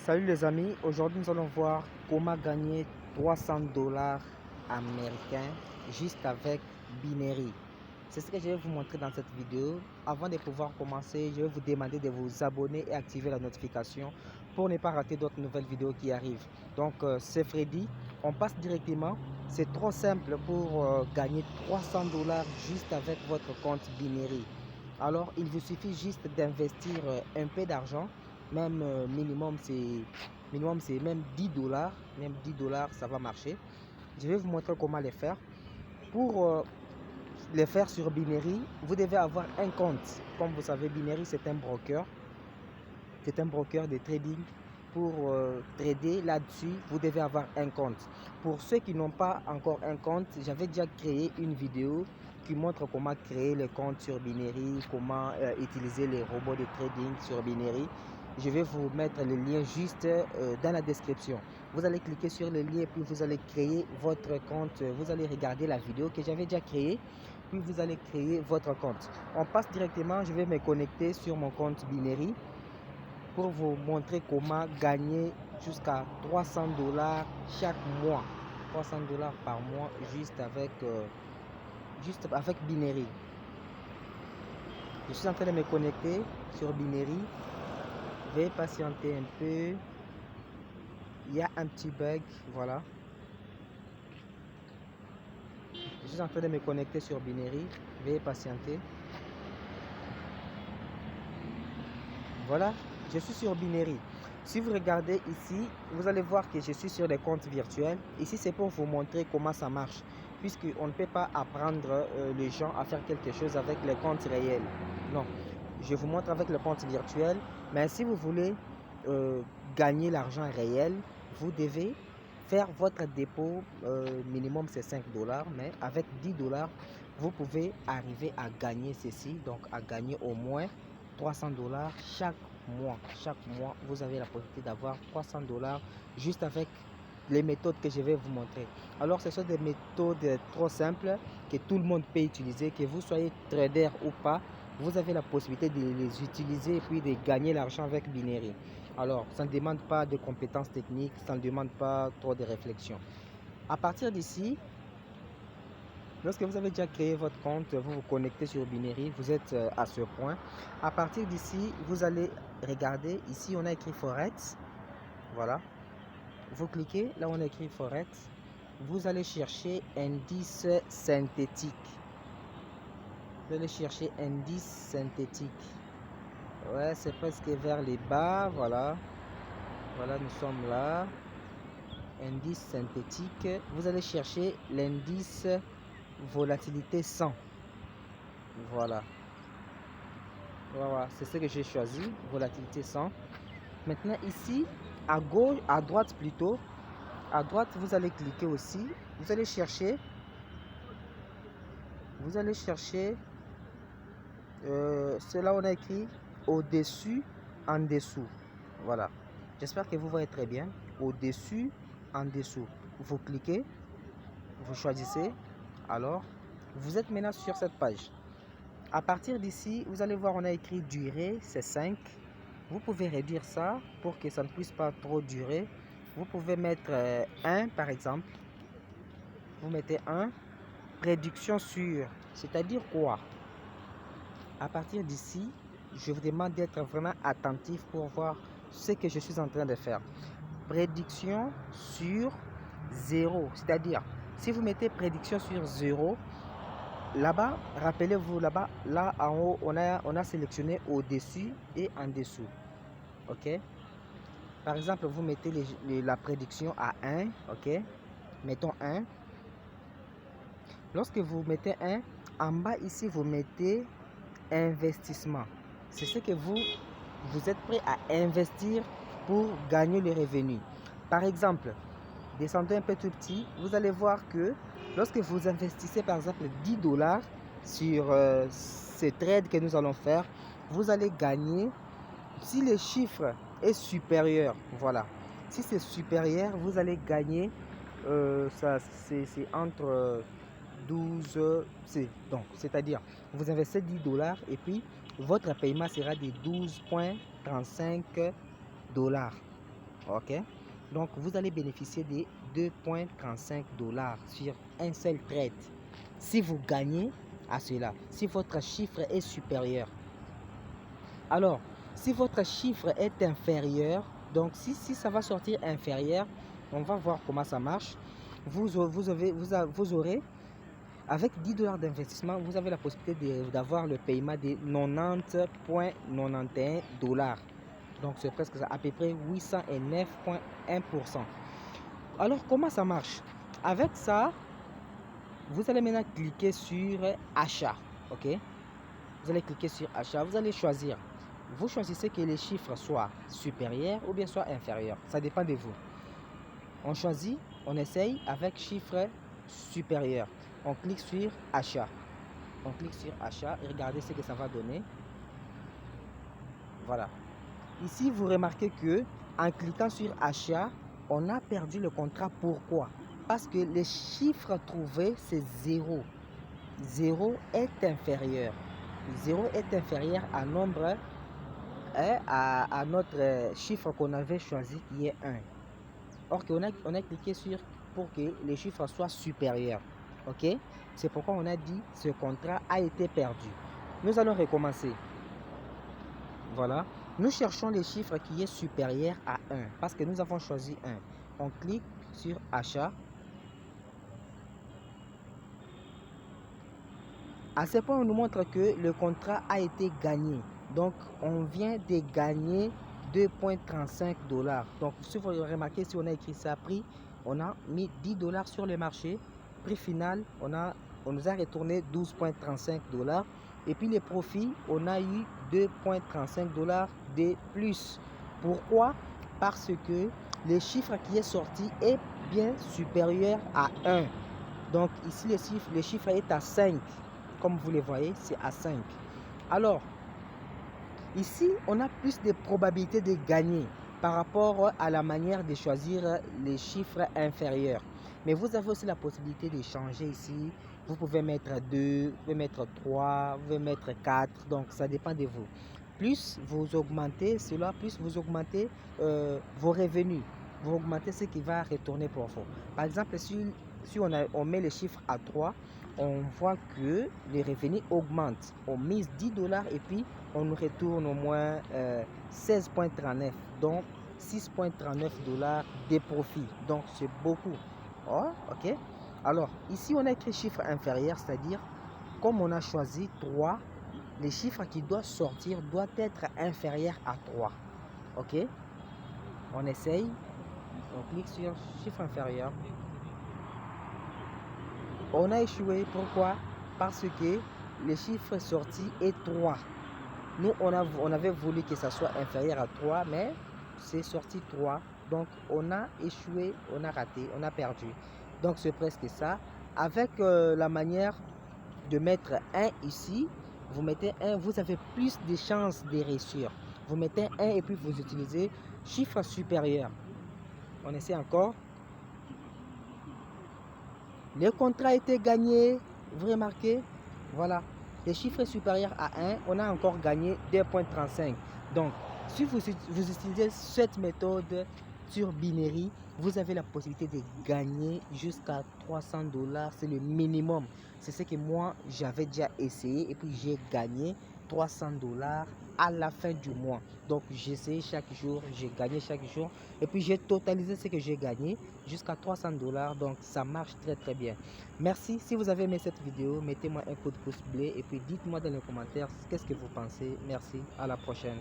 Salut les amis, aujourd'hui nous allons voir comment gagner 300 dollars américains juste avec Binary. C'est ce que je vais vous montrer dans cette vidéo. Avant de pouvoir commencer, je vais vous demander de vous abonner et activer la notification pour ne pas rater d'autres nouvelles vidéos qui arrivent. Donc c'est Freddy, on passe directement. C'est trop simple pour gagner 300 dollars juste avec votre compte Binary. Alors il vous suffit juste d'investir un peu d'argent, même minimum c'est même 10 dollars, même 10 dollars ça va marcher. Je vais vous montrer comment les faire. Pour les faire sur Binary, vous devez avoir un compte. Comme vous savez, Binary c'est un broker. C'est un broker de trading. Pour trader là-dessus, vous devez avoir un compte. Pour ceux qui n'ont pas encore un compte, j'avais déjà créé une vidéo qui montre comment créer le compte sur Binary, comment utiliser les robots de trading sur Binary. Je vais vous mettre le lien juste dans la description. Vous allez cliquer sur le lien puis vous allez créer votre compte. Vous allez regarder la vidéo que j'avais déjà créée puis vous allez créer votre compte. On passe directement, je vais me connecter sur mon compte Binary pour vous montrer comment gagner jusqu'à 300 dollars chaque mois. 300 dollars par mois juste avec Binary. Je suis en train de me connecter sur Binary. Veuillez patienter un peu. Il y a un petit bug, voilà. Je suis en train de me connecter sur Binary. Veuillez patienter. Voilà, je suis sur Binary. Si vous regardez ici, vous allez voir que je suis sur des comptes virtuels. Ici, c'est pour vous montrer comment ça marche, puisqu'on ne peut pas apprendre les gens à faire quelque chose avec les comptes réels. Non, je vous montre avec le compte virtuel. Mais si vous voulez gagner l'argent réel, vous devez faire votre dépôt. Minimum, c'est 5 dollars. Mais avec 10 dollars, vous pouvez arriver à gagner ceci. Donc, à gagner au moins 300 dollars chaque mois. Chaque mois, vous avez la possibilité d'avoir 300 dollars juste avec les méthodes que je vais vous montrer. Alors, ce sont des méthodes trop simples que tout le monde peut utiliser, que vous soyez trader ou pas. Vous avez la possibilité de les utiliser et puis de gagner l'argent avec Binary. Alors, ça ne demande pas de compétences techniques, ça ne demande pas trop de réflexion. À partir d'ici, lorsque vous avez déjà créé votre compte, vous vous connectez sur Binary, vous êtes à ce point. À partir d'ici, vous allez regarder, ici on a écrit Forex. Voilà. Vous cliquez, là on a écrit Forex. Vous allez chercher indice synthétique. Vous allez chercher indice synthétique. Ouais, c'est presque vers les bas, voilà. Voilà, nous sommes là. Indice synthétique. Vous allez chercher l'indice volatilité 100. Voilà. Voilà, c'est ce que j'ai choisi, volatilité 100. Maintenant ici, à gauche, à droite plutôt, à droite vous allez cliquer aussi. Vous allez chercher cela on a écrit au-dessus, en dessous. Voilà. J'espère que vous voyez très bien. Au-dessus, en dessous. Vous cliquez, vous choisissez. Alors, vous êtes maintenant sur cette page. À partir d'ici, vous allez voir, on a écrit durée, c'est 5. Vous pouvez réduire ça pour que ça ne puisse pas trop durer. Vous pouvez mettre 1 par exemple. Vous mettez 1. Prédiction sûre. C'est-à-dire quoi? À partir d'ici, je vous demande d'être vraiment attentif pour voir ce que je suis en train de faire. Prédiction sur 0. C'est-à-dire, si vous mettez prédiction sur 0, là-bas, rappelez-vous, là-bas, là en haut, on a sélectionné au-dessus et en dessous. OK? Par exemple, vous mettez la prédiction à 1. OK? Mettons 1. Lorsque vous mettez 1, en bas ici, vous mettez investissement. C'est ce que vous êtes prêt à investir pour gagner le revenu. Par exemple, descendez un peu tout petit, vous allez voir que lorsque vous investissez par exemple 10 dollars sur ces trades que nous allons faire, vous allez gagner, si le chiffre est supérieur, voilà, si c'est supérieur, vous allez gagner, c'est entre 12, donc c'est-à-dire vous investissez 10 dollars et puis votre paiement sera de 12,35 dollars. Ok, donc vous allez bénéficier de 2,35 $ sur un seul trade si vous gagnez à cela, si votre chiffre est supérieur. Alors, si votre chiffre est inférieur, donc si ça va sortir inférieur, on va voir comment ça marche. Vous aurez, avec 10 $ d'investissement, vous avez la possibilité d'avoir le paiement de 90,91 $. Donc c'est presque à peu près 809,1%. Alors comment ça marche? Avec ça, vous allez maintenant cliquer sur achat. Ok, vous allez cliquer sur achat, vous allez choisir. Vous choisissez que les chiffres soient supérieurs ou bien soient inférieurs. Ça dépend de vous. On choisit, on essaye avec chiffre supérieur. On clique sur achat. On clique sur achat et regardez ce que ça va donner. Voilà. Ici, vous remarquez que en cliquant sur achat, on a perdu le contrat. Pourquoi? Parce que les chiffres trouvés, c'est 0. 0 est inférieur. 0 est inférieur à nombre, à notre chiffre qu'on avait choisi qui est 1. Or on a cliqué sur pour que les chiffres soient supérieurs. Ok, c'est pourquoi on a dit ce contrat a été perdu. Nous allons recommencer. Voilà, nous cherchons les chiffres qui est supérieur à 1 parce que nous avons choisi 1. On clique sur achat. À ce point, on nous montre que le contrat a été gagné. Donc, on vient de gagner 2,35 $. Donc, si vous remarquez, si on a écrit ça, prix, on a mis 10 $ sur le marché. Prix final, on nous a retourné 12,35 $. Et puis, les profits, on a eu 2,35 $ de plus. Pourquoi? Parce que le chiffre qui est sorti est bien supérieur à 1. Donc, ici, le chiffre est à 5. Comme vous le voyez, c'est à 5. Alors, ici, on a plus de probabilités de gagner par rapport à la manière de choisir les chiffres inférieurs. Mais vous avez aussi la possibilité de changer ici. Vous pouvez mettre 2, vous pouvez mettre 3, vous pouvez mettre 4. Donc, ça dépend de vous. Plus vous augmentez cela, plus vous augmentez vos revenus. Vous augmentez ce qui va retourner pour vous. Par exemple, si on met les chiffres à 3, on voit que les revenus augmentent. On mise 10 $ et puis on nous retourne au moins 16,39, donc 6,39 $ de profit. Donc c'est beaucoup. Oh, ok. Alors ici on a écrit chiffre inférieur, c'est-à-dire comme on a choisi 3, les chiffres qui doivent sortir doivent être inférieurs à 3. Ok. On essaye. On clique sur chiffre inférieur. On a échoué. Pourquoi? Parce que le chiffre sorti est 3. Nous, on avait voulu que ça soit inférieur à 3, mais c'est sorti 3. Donc, on a échoué, on a raté, on a perdu. Donc, c'est presque ça. Avec la manière de mettre 1 ici, vous mettez 1, vous avez plus de chances de réussir. Vous mettez 1 et puis vous utilisez chiffre supérieur. On essaie encore. Le contrat a été gagné, vous remarquez, voilà, le chiffre est supérieur à 1, on a encore gagné 2,35. Donc, si vous utilisez cette méthode sur Binary, vous avez la possibilité de gagner jusqu'à 300 $, c'est le minimum. C'est ce que moi, j'avais déjà essayé et puis j'ai gagné 300 $ à la fin du mois. Donc, j'ai essayé chaque jour, j'ai gagné chaque jour et puis j'ai totalisé ce que j'ai gagné jusqu'à 300 $. Donc, ça marche très très bien. Merci. Si vous avez aimé cette vidéo, mettez-moi un coup de pouce bleu et puis dites-moi dans les commentaires qu'est-ce que vous pensez. Merci. À la prochaine.